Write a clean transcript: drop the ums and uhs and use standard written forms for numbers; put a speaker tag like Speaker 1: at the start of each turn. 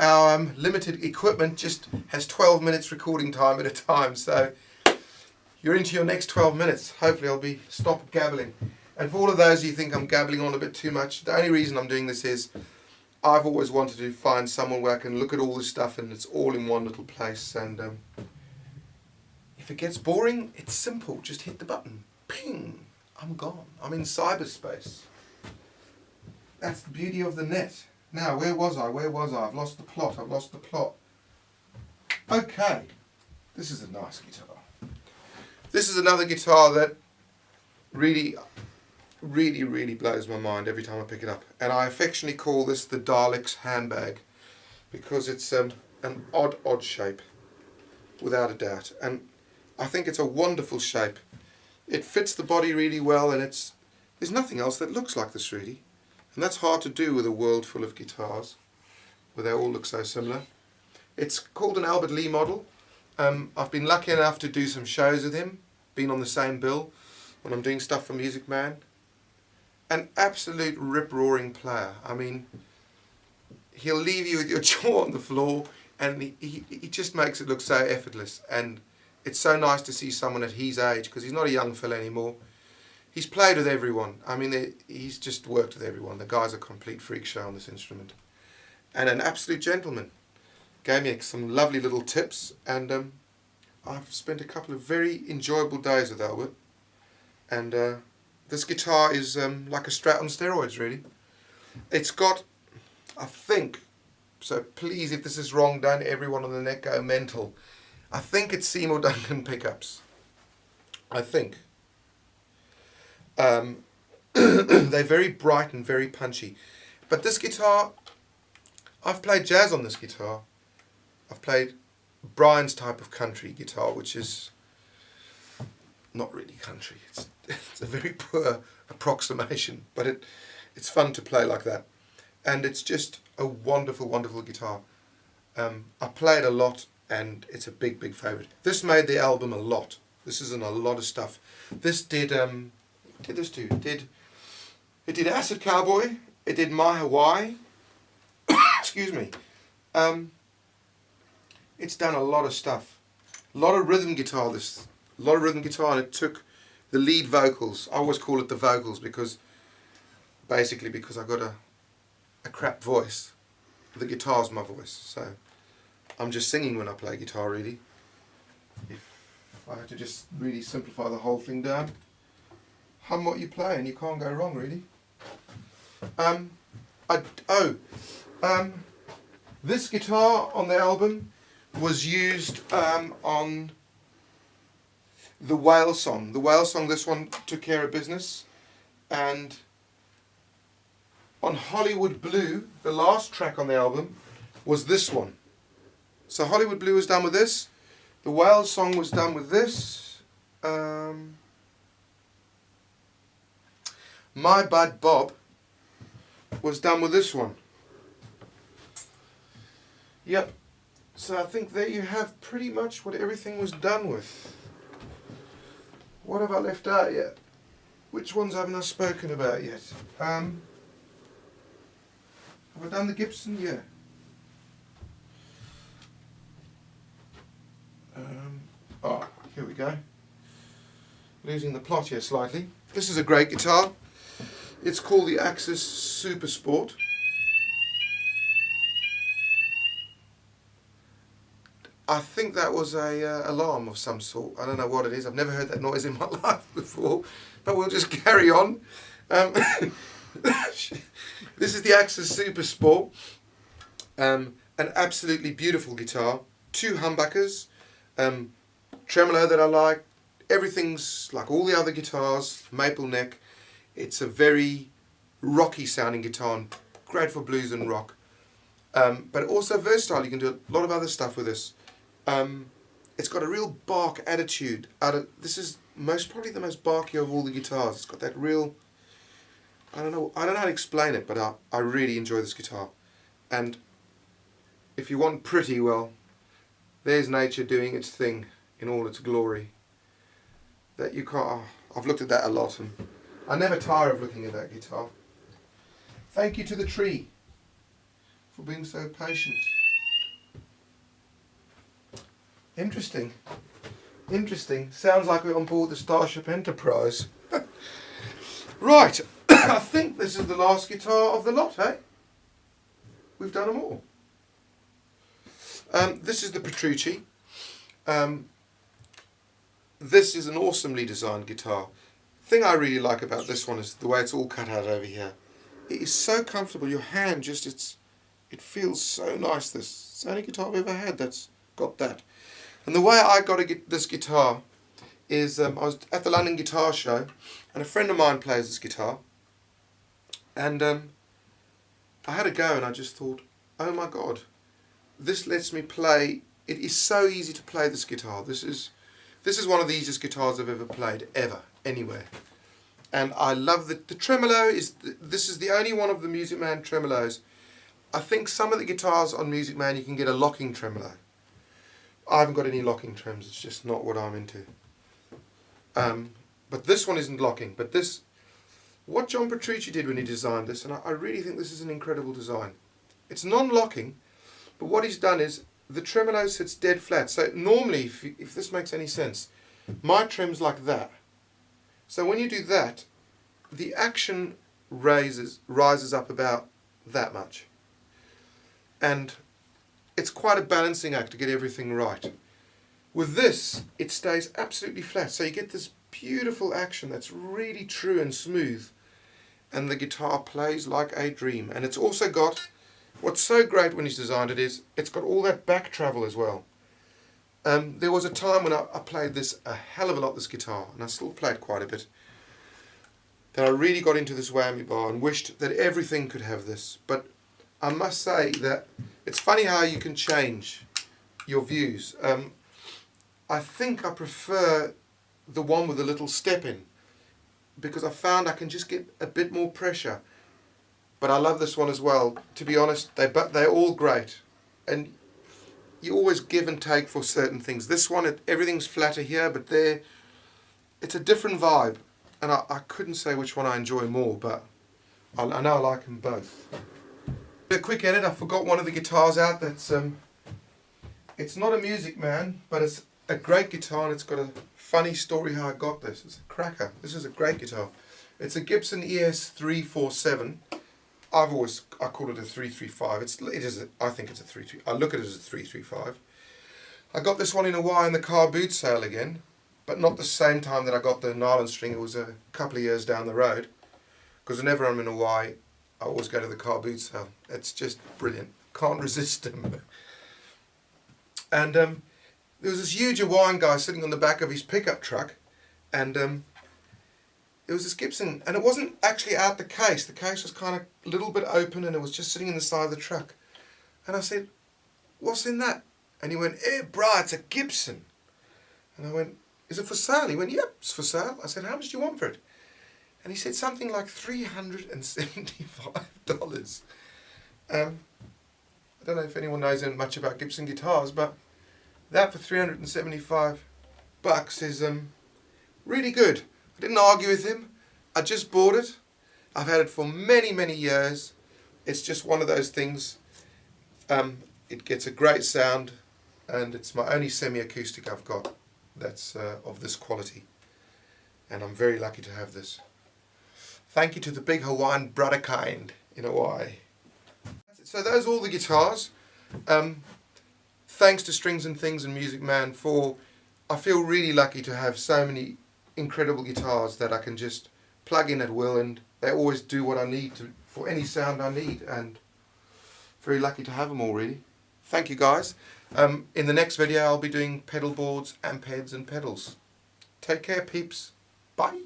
Speaker 1: our limited equipment just has 12 minutes recording time at a time, so you're into your next 12 minutes. Hopefully I'll be stop gabbling. And for all of those who think I'm gabbling on a bit too much, the only reason I'm doing this is I've always wanted to find someone where I can look at all this stuff and it's all in one little place. And if it gets boring, it's simple. Just hit the button. Ping! I'm gone. I'm in cyberspace. That's the beauty of the net. Now, where was I? I've lost the plot. Okay. This is a nice guitar. This is another guitar that really blows my mind every time I pick it up. And I affectionately call this the Dalek's handbag because it's an odd shape, without a doubt. And I think it's a wonderful shape. It fits the body really well, and there's nothing else that looks like this really. And that's hard to do with a world full of guitars, where they all look so similar. It's called an Albert Lee model. I've been lucky enough to do some shows with him, been on the same bill when I'm doing stuff for Music Man. An absolute rip-roaring player. I mean, he'll leave you with your jaw on the floor, and he just makes it look so effortless. And it's so nice to see someone at his age, because he's not a young fella anymore. He's played with everyone. I mean, he's just worked with everyone. The guy's a complete freak show on this instrument. And an absolute gentleman. Gave me some lovely little tips, and I've spent a couple of very enjoyable days with Albert. And this guitar is like a Strat on steroids, really. It's got, I think, so please, if this is wrong, don't everyone on the net go mental. I think it's Seymour Duncan pickups. I think. They're very bright and very punchy. But this guitar, I've played jazz on this guitar. I've played Brian's type of country guitar, which is not really country. It's a very poor approximation, but it's fun to play like that. And it's just a wonderful, wonderful guitar. I play it a lot, and it's a big, big favourite. This made the album a lot. This is in a lot of stuff. This did, what did this do? It did Acid Cowboy. It did My Hawaii. Excuse me. It's done a lot of stuff. A lot of rhythm guitar, and it took the lead vocals. I always call it the vocals because I've got a crap voice. The guitar's my voice, so I'm just singing when I play guitar, really. If I had to just really simplify the whole thing down, hum what you play and you can't go wrong, really. This guitar on the album was used on the Whale Song. The Whale Song, this one took care of business. And on Hollywood Blue, the last track on the album, was this one. So Hollywood Blue was done with this. The Whale Song was done with this. My Bud Bob was done with this one. Yep. So I think there you have pretty much what everything was done with. What have I left out yet? Which ones haven't I spoken about yet? Have I done the Gibson? Yeah. Here we go. Losing the plot here slightly. This is a great guitar. It's called the Axis Super Sport. I think that was a alarm of some sort. I don't know what it is. I've never heard that noise in my life before. But we'll just carry on. This is the Axis Super Sport. An absolutely beautiful guitar. 2 humbuckers. Tremolo that I like. Everything's like all the other guitars. Maple neck. It's a very rocky sounding guitar. And great for blues and rock. But also versatile. You can do a lot of other stuff with this. It's got a real bark attitude. This is probably the most barky of all the guitars. It's got that real, I don't know how to explain it, but I really enjoy this guitar. And if you want pretty, well, there's nature doing its thing in all its glory. That you can't. I've looked at that a lot, and I never tire of looking at that guitar. Thank you to the tree for being so patient. Interesting. Interesting. Sounds like we're on board the Starship Enterprise. Right. I think this is the last guitar of the lot, eh? We've done them all. This is the Peterucci. This is an awesomely designed guitar. The thing I really like about this one is the way it's all cut out over here. It is so comfortable. Your hand just, it feels so nice. This is the only guitar I've ever had that's got that. And the way I got to get this guitar is I was at the London Guitar Show and a friend of mine plays this guitar. And I had a go and I just thought, oh my God, this lets me play. It is so easy to play this guitar. This is one of the easiest guitars I've ever played, ever, anywhere. And I love the tremolo. This is the only one of the Music Man tremolos. I think some of the guitars on Music Man you can get a locking tremolo. I haven't got any locking trems. It's just not what I'm into. But this one isn't locking. But this, what John Peterucci did when he designed this, and I really think this is an incredible design. It's non-locking, but what he's done is the tremolo sits dead flat. So normally, if this makes any sense, my trem's like that. So when you do that, the action rises up about that much. And it's quite a balancing act to get everything right. With this, it stays absolutely flat. So you get this beautiful action that's really true and smooth. And the guitar plays like a dream. And it's also got, what's so great when he's designed it is, it's got all that back travel as well. There was a time when I played this a hell of a lot, this guitar, and I still played quite a bit, that I really got into this whammy bar and wished that everything could have this. But I must say that it's funny how you can change your views. I think I prefer the one with a little step in, because I found I can just get a bit more pressure. But I love this one as well. To be honest, they're all great. And you always give and take for certain things. This one, everything's flatter here, but there, it's a different vibe. And I couldn't say which one I enjoy more, but I know I like them both. A quick edit, I forgot one of the guitars out that's, it's not a Music Man, but it's a great guitar and it's got a funny story how I got this. It's a cracker. This is a great guitar. It's a Gibson ES337. I call it a 335. I think it's a 335. I look at it as a 335. I got this one in Hawaii in the car boot sale again, but not the same time that I got the nylon string. It was a couple of years down the road, because whenever I'm in Hawaii, I always go to the car boot sale. It's just brilliant. Can't resist them. And there was this huge Hawaiian guy sitting on the back of his pickup truck, and it was this Gibson, and it wasn't actually out the case. The case was kind of a little bit open, and it was just sitting in the side of the truck. And I said, "What's in that?" And he went, "Eh, brah, it's a Gibson." And I went, "Is it for sale?" He went, "Yep, it's for sale." I said, "How much do you want for it?" And he said something like $375. I don't know if anyone knows much about Gibson guitars, but that for $375 is really good. I didn't argue with him. I just bought it. I've had it for many, many years. It's just one of those things. It gets a great sound, and it's my only semi-acoustic I've got that's of this quality. And I'm very lucky to have this. Thank you to the big Hawaiian brother kind in Hawaii. So those are all the guitars. Thanks to Strings and Things and Music Man I feel really lucky to have so many incredible guitars that I can just plug in at will, and they always do what I need for any sound I need, and very lucky to have them all, really. Thank you guys. In the next video I'll be doing pedal boards, amp heads and pedals. Take care peeps. Bye.